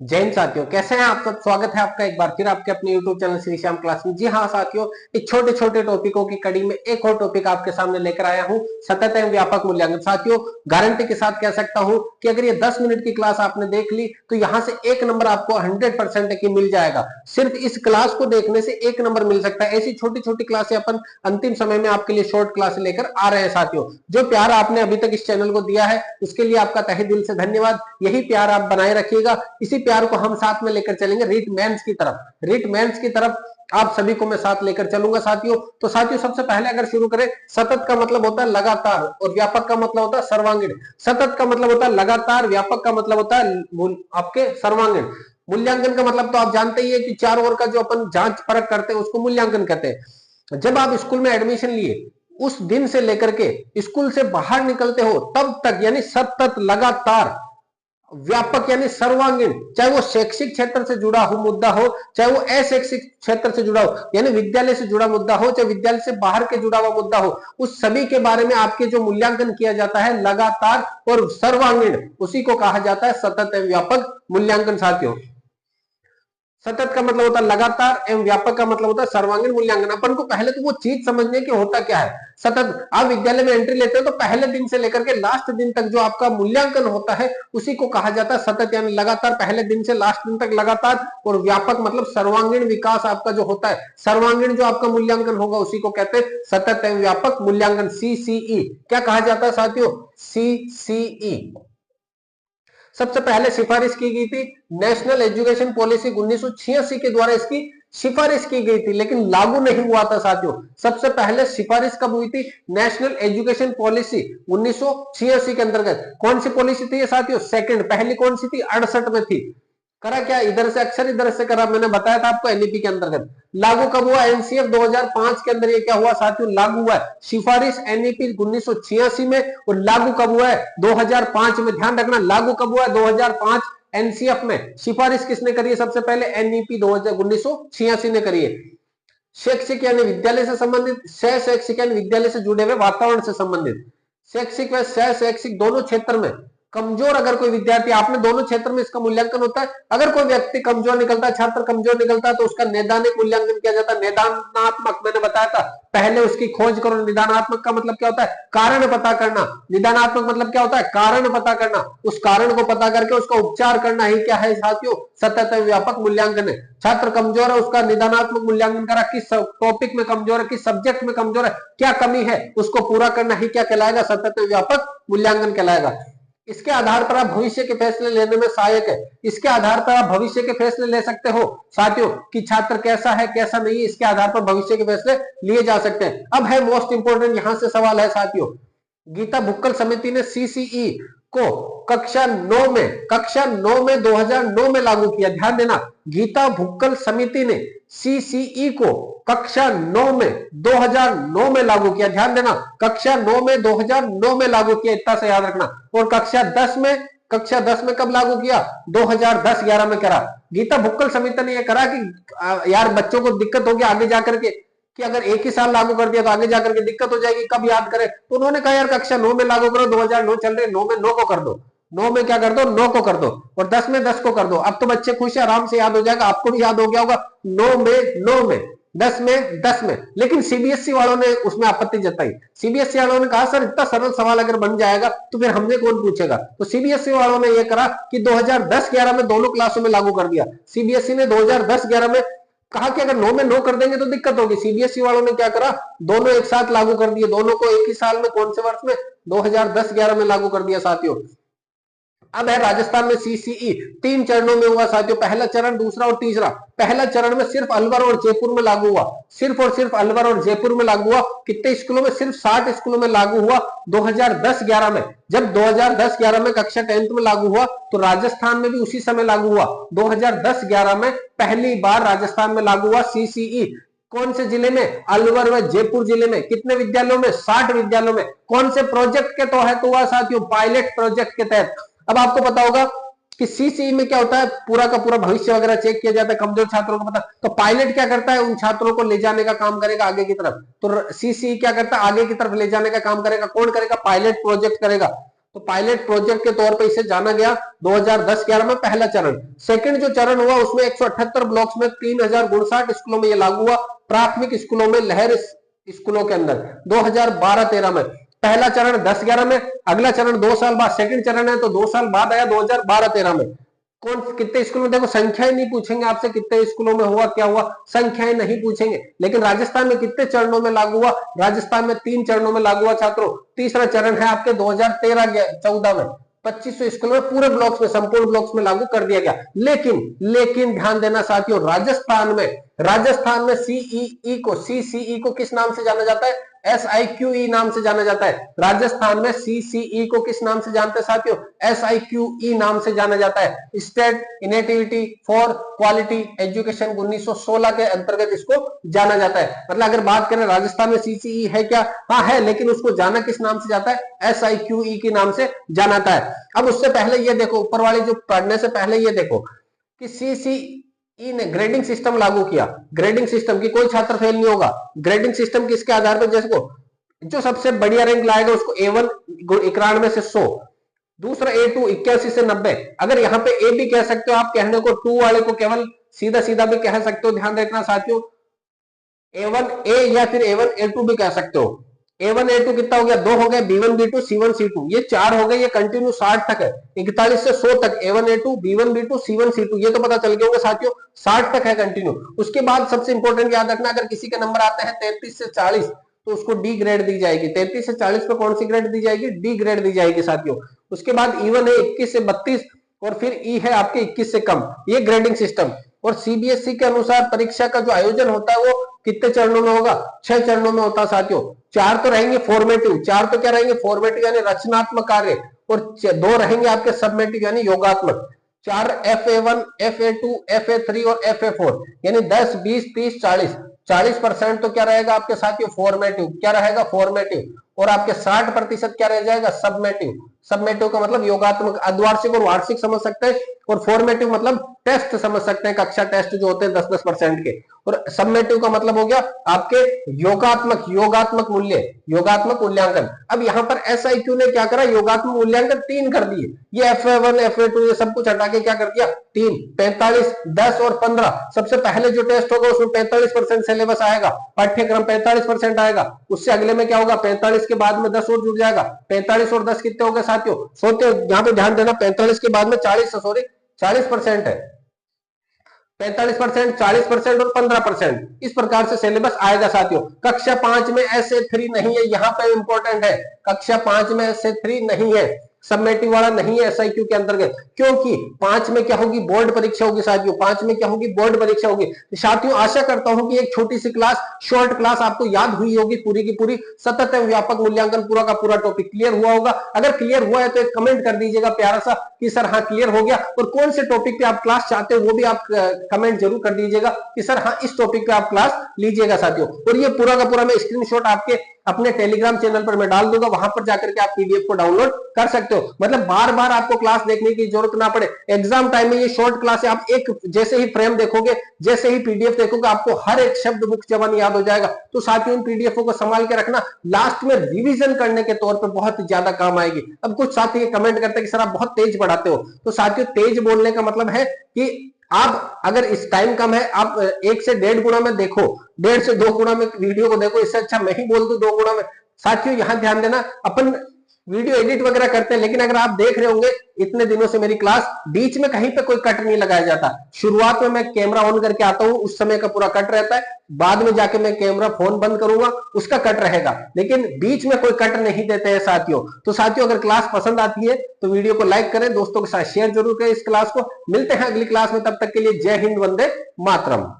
जय हिंद साथियों, कैसे हैं आप सब। स्वागत है आपका एक बार फिर आपके अपने YouTube channel Shri Shyam class में। जी हाँ साथियों, इस छोटे छोटे टॉपिकों की कड़ी में एक और टॉपिक आपके सामने लेकर आया हूं, सतत एवं व्यापक मूल्यांकन। साथियों, गारंटी के साथ कह सकता हूं कि अगर ये 10 मिनट की क्लास आपने देख ली तो यहां से एक नंबर आपको 100% की मिल जाएगा। सिर्फ इस क्लास को देखने से एक नंबर मिल सकता है। ऐसी छोटी छोटी क्लासें अपन अंतिम समय में आपके लिए शॉर्ट क्लास लेकर आ रहे हैं। साथियों, जो प्यार आपने अभी तक इस चैनल को दिया है उसके लिए आपका तहे दिल से धन्यवाद। यही प्यार आप बनाए रखिएगा। इसी प्यार को हम साथ में लेकर चलेंगे रिट मेंस की तरफ। रिट मेंस की तरफ आप सभी को मैं साथ लेकर चलूंगा साथियों। तो साथियों, सबसे पहले अगर शुरू करें, सतत का मतलब होता है लगातार और व्यापक का मतलब होता है सर्वांगीण। सतत का मतलब होता है लगातार, व्यापक का मतलब होता है आपके सर्वांगीण। मूल्यांकन का मतलब तो आप जानते ही है कि चारों ओर का जो अपन जांच परख करते हैं उसको मूल्यांकन कहते हैं। जब आप स्कूल में एडमिशन लिए उस दिन से लेकर के स्कूल से बाहर निकलते हो तब तक, यानी सतत, लगातार, व्यापक यानी सर्वांगीण, चाहे वो शैक्षिक क्षेत्र से जुड़ा हो मुद्दा हो, चाहे वो अशैक्षिक क्षेत्र से जुड़ा हो, यानी विद्यालय से जुड़ा मुद्दा हो, चाहे विद्यालय से बाहर के जुड़ा हुआ मुद्दा हो, उस सभी के बारे में आपके जो मूल्यांकन किया जाता है लगातार और सर्वांगीण, उसी को कहा जाता है सतत एवं व्यापक मूल्यांकन। साथियों, सतत का मतलब होता है लगातार एवं व्यापक का मतलब होता है सर्वांगीण मूल्यांकन। अपन को पहले तो वो चीज समझने की होता क्या है। सतत, आप विद्यालय में एंट्री लेते हो तो पहले दिन से लेकर के लास्ट दिन तक जो आपका मूल्यांकन होता है उसी को कहा जाता है सतत, यानी लगातार, पहले दिन से लास्ट दिन तक लगातार। और व्यापक मतलब सर्वांगीण विकास आपका जो होता है, सर्वांगीण जो आपका मूल्यांकन होगा उसी को कहते हैं सतत एवं व्यापक मूल्यांकन, सीसीई। क्या कहा जाता है साथियों? सीसीई। सबसे पहले सिफारिश की गई थी नेशनल एजुकेशन पॉलिसी 1986 के द्वारा, इसकी सिफारिश की गई थी लेकिन लागू नहीं हुआ था साथियों। सबसे पहले सिफारिश कब हुई थी? नेशनल एजुकेशन पॉलिसी 1986 के अंतर्गत। कौन सी पॉलिसी थी ये साथियों? सेकंड। पहली कौन सी थी? 68 में थी। करा क्या? इधर से अक्षर इधर से करा। मैंने बताया था आपको एनईपी के अंतर्गत। लागू कब हुआ? एनसीएफ 2005 के अंदर ये क्या हुआ साथियों? लागू हुआ है। सिफारिश एनईपी 1986 में और लागू कब हुआ है? 2005 में। ध्यान रखना, लागू कब हुआ है? 2005 एनसीएफ में। सिफारिश किसने करी है? सबसे पहले एनईपी 1986 ने करी है। शैक्षिक यानी विद्यालय से संबंधित, शैक्षिक यानी विद्यालय से जुड़े हुए वातावरण से संबंधित। शैक्षिक व शैक्षिक दोनों क्षेत्र में कमजोर अगर कोई विद्यार्थी, आपने दोनों क्षेत्र में इसका मूल्यांकन होता है। अगर कोई व्यक्ति कमजोर निकलता है, छात्र कमजोर निकलता है, तो उसका नैदानिक मूल्यांकन किया जाता है। निदानात्मक मैंने बताया था, पहले उसकी खोज करो। निदानात्मक का मतलब क्या होता है? कारण पता करना। निदानात्मक मतलब क्या होता है? कारण पता करना। उस कारण को पता करके उसका उपचार करना ही क्या है साथियों? सतत व्यापक मूल्यांकन है। छात्र कमजोर है, उसका निदानात्मक मूल्यांकन करा, किस टॉपिक में कमजोर है, किस सब्जेक्ट में कमजोर है, क्या कमी है, उसको पूरा करना ही क्या कहलाएगा? सतत व्यापक मूल्यांकन कहलाएगा। इसके आधार पर आप भविष्य के फैसले लेने में सहायक है। इसके आधार पर आप भविष्य के फैसले ले सकते हो साथियों कि छात्र कैसा है कैसा नहीं है, इसके आधार पर भविष्य के फैसले लिए जा सकते हैं। अब है मोस्ट इंपोर्टेंट, यहां से सवाल है साथियों। गीता भुक्कल समिति ने सीसीई को कक्षा 9 में 2009 में लागू किया। ध्यान देना, गीता भुक्कल समिति ने सीसीई को कक्षा 9 में 2009 में लागू किया। ध्यान देना, कक्षा 9 में 2009 में लागू किया, इतना से याद रखना। और कक्षा 10 में कब लागू किया? 2010-11 में करा। गीता भुक्कल समिति ने यह करा कि यार बच्चों को दिक्कत होगी आगे जाकर के, कि अगर एक ही साल लागू कर दिया तो आगे जाकर के दिक्कत हो जाएगी, कब याद करें। तो उन्होंने कहा यार कक्षा 9 में लागू करो, 2009 चल रहे, 9 में 9 को कर दो, 9 में क्या कर दो? 9 को कर दो, और 10 में 10 को कर दो। अब तो बच्चे खुश है, आराम से याद हो जाएगा। आपको भी याद हो गया होगा, 9 में 9 में, 10 में 10 में। लेकिन सीबीएसई वालों ने उसमें आपत्ति जताई। सीबीएसई वालों ने कहा सर इतना सरल सवाल अगर बन जाएगा तो फिर हमने कौन पूछेगा। तो सीबीएसई वालों ने यह करा कि 2010-11 में दोनों क्लासों में लागू कर दिया। सीबीएसई ने 2010-11 में कहा कि अगर 9 में 9 कर देंगे तो दिक्कत होगी। सीबीएसई वालों ने क्या करा? दोनों एक साथ लागू कर दिए, दोनों को एक ही साल में। कौन से वर्ष में? 2010-11 में लागू कर दिया साथियों। अब है राजस्थान में सीसीई 3 चरणों में हुआ साथियों। पहला चरण, दूसरा और तीसरा। पहला चरण में सिर्फ अलवर और जयपुर में लागू हुआ, सिर्फ और सिर्फ अलवर और जयपुर में लागू हुआ। कितने स्कूलों में? सिर्फ 60 स्कूलों में लागू हुआ 2010-11 में। जब 2010-11 में कक्षा 10th में लागू हुआ तो राजस्थान में भी उसी समय लागू हुआ। 2010-11 में पहली बार राजस्थान में लागू हुआ सीसीई। कौन से जिले में? अलवर व जयपुर जिले में। कितने विद्यालयों में? 60 विद्यालयों में। कौन से प्रोजेक्ट के तहत हुआ साथियों? पायलट प्रोजेक्ट के तहत। अब आपको पता होगा कि सीसीई में क्या होता है, पूरा का पूरा भविष्य वगैरह चेक किया जाता है, कमजोर छात्रों को पता। तो पायलट क्या करता है? उन छात्रों को ले जाने का काम करेगा आगे की तरफ। तो सीसीई क्या करता है? आगे की तरफ ले जाने का काम करेगा। कौन करेगा? पायलट प्रोजेक्ट करेगा। तो पायलट प्रोजेक्ट के तौर पे इसे जाना गया 2010-11 में पहला चरण। सेकंड जो चरण हुआ उसमें 178 ब्लॉक्स में 3059 स्कूलों में ये लागू हुआ, प्राथमिक स्कूलों में, लहर स्कूलों के अंदर 2012-13 में। पहला चरण 10-11 में, अगला चरण 2 साल बाद, सेकंड चरण है तो 2 साल बाद आया 2012-13 में। कौन कितने स्कूलों में, देखो संख्याएं नहीं पूछेंगे आपसे कितने स्कूलों में हुआ क्या हुआ, संख्याएं नहीं पूछेंगे। लेकिन राजस्थान में कितने चरणों में लागू हुआ, राजस्थान में 3 चरणों में लागू हुआ छात्रों। तीसरा चरण है आपके 2013-14 में, 2500 स्कूलों में पूरे ब्लॉक्स में, संपूर्ण ब्लॉक्स में लागू कर दिया गया। लेकिन ध्यान देना साथियों, राजस्थान में सीसीई को किस नाम से जाना जाता है, SIQE नाम से जाना जाता है। राजस्थान में CCE को किस नाम से जानते हैं साथियों, SIQE नाम से जाना जाता है। State initiative for quality education 1916 के अंतर्गत इसको जाना जाता है। मतलब अगर बात करें राजस्थान में CCE है क्या, हाँ है, लेकिन उसको जाना किस नाम से जाता है, SIQE के नाम से जाना जाता है। अब उससे पहले ये देखो, ऊपर वाली जो पढ़ने से पहले ये देखो कि CCE ने ग्रेडिंग सिस्टम लागू किया। ग्रेडिंग सिस्टम की कोई छात्र फेल नहीं होगा। ग्रेडिंग सिस्टम किसके आधार पर, जैसे को जो सबसे बढ़िया रैंक लाएगा उसको A1 91 से 100, दूसरा A2 81 से 90। अगर यहाँ पे A भी कह सकते हो आप, कहने को 2 वाले को केवल सीधा सीधा भी कह सकते हो। ध्यान रखना साथियों, A1A या फिर A1 A2 भी कह सकते हो। A1 A2 कितना हो गया, 2 हो गए, B1 B2 C1 C2, ये 4 हो गए। ये कंटिन्यू 60 तक है, 41 से 100 तक A1 A2 B1 B2 C1 C2, ये तो पता चल गया होगा साथियों, 60 तक है कंटिन्यू। उसके बाद सबसे इंपॉर्टेंट याद रखना, अगर किसी के नंबर आते हैं 33 से 40 तो उसको डी ग्रेड दी जाएगी। 33 से 40 पे कौन सी ग्रेड दी जाएगी, डी ग्रेड दी जाएगी साथियों। उसके बाद E1 है 21 से 32 और फिर E है आपके 21 से कम, ये ग्रेडिंग सिस्टम। और CBSE के अनुसार परीक्षा का जो आयोजन होता है वो कितने चरणों में होगा, 6 चरणों में होता है साथियों। 4 तो रहेंगे फॉर्मेटिव, 4 तो क्या रहेंगे, फॉर्मेटिव यानी रचनात्मक कार्य, और 2 रहेंगे आपके सबमेटिव यानी योगात्मक। 4 FA1 FA2 FA3 और FA4 यानी 10 20 30 40। 40% तो क्या रहेगा आपके साथियों, फॉर्मेटिव, क्या रहेगा, फॉर्मेटिव। और आपके 60% क्या रह जाएगा, सबमेटिव। सबमेटिव का मतलब योगात्मक, अर्धवार्षिक और वार्षिक समझ सकते हैं, और फॉर्मेटिव मतलब टेस्ट समझ सकते हैं, कक्षा टेस्ट जो होते हैं 10-10% के। और सबमेटिव का मतलब हो गया आपके योगात्मक मूल्यांकन। अब यहाँ पर SIQ ने क्या करा, योगात्मक मूल्यांकन 3 कर दिए। ये FA1 FA2 ये सब कुछ हटा के क्या कर दिया, 3, 45 10 और 15। सबसे पहले जो टेस्ट होगा उसमें 45% सिलेबस आएगा, पाठ्यक्रम 45% आएगा। उससे अगले में क्या होगा, 45 के बाद में 10 और जुड़ जाएगा। 45 और 10 कितने हो गए साथियों, सोते यहाँ पे ध्यान देना, 45 के बाद में 40% है। 45%, 40% और 15%, इस प्रकार से सिलेबस आएगा साथियों। कक्षा 5 में SA3 नहीं है, यहाँ पे इंपॉर्टेंट है, कक्षा 5 में SA3 नहीं है, सबमेटिव वाला नहीं है SIQ के अंतर्गत, क्योंकि 5 में क्या होगी, बोर्ड परीक्षा होगी साथियों। 5 में क्या होगी, बोर्ड परीक्षा होगी। साथियों आशा करता हूं कि एक छोटी सी क्लास, शॉर्ट क्लास आपको याद हुई होगी पूरी की पूरी। सतत एवं व्यापक मूल्यांकन पूरा का पूरा टॉपिक क्लियर हुआ होगा। अगर क्लियर हुआ है तो एक कमेंट कर दीजिएगा प्यारा सा कि सर हाँ क्लियर हो गया, और कौन से टॉपिक पे आप क्लास चाहते हो वो भी आप कमेंट जरूर कर दीजिएगा कि सर हाँ इस टॉपिक पे आप क्लास लीजिएगा साथियों। और ये पूरा का पूरा मैं स्क्रीनशॉट आपके अपने टेलीग्राम चैनल पर मैं डाल दूंगा, वहां पर जाकर के आप PDF को डाउनलोड कर सकते हो। मतलब बार बार आपको क्लास देखने की जरूरत ना पड़े। एग्जाम टाइम में ये शॉर्ट क्लास है, आप एक जैसे ही फ्रेम देखोगे, जैसे ही PDF देखोगे, आपको हर एक शब्द मुख जबान याद हो जाएगा। तो साथियों इन PDF को संभाल के रखना, लास्ट में रिवीजन करने के तौर पर बहुत ज्यादा काम आएगी। अब कुछ साथी कमेंट करते हैं कि सर आप बहुत तेज पढ़ाते हो, तो साथियों तेज बोलने का मतलब है कि आप अगर इस टाइम कम है, आप 1 से 1.5 गुना में देखो, 1.5 से 2 गुना में वीडियो को देखो, इससे अच्छा मैं ही बोल दूं 2 गुना में। साथियों यहां ध्यान देना, अपन वीडियो एडिट वगैरह करते हैं, लेकिन अगर आप देख रहे होंगे इतने दिनों से मेरी क्लास, बीच में कहीं पे कोई कट नहीं लगाया जाता। शुरुआत में मैं कैमरा ऑन करके आता हूं, उस समय का पूरा कट रहता है, बाद में जाके मैं कैमरा फोन बंद करूंगा, उसका कट रहेगा, लेकिन बीच में कोई कट नहीं देते हैं साथियों। तो साथियों अगर क्लास पसंद आती है तो वीडियो को लाइक करें, दोस्तों के साथ शेयर जरूर करें इस क्लास को। मिलते हैं अगली क्लास में, तब तक के लिए जय हिंद, वंदे मातरम।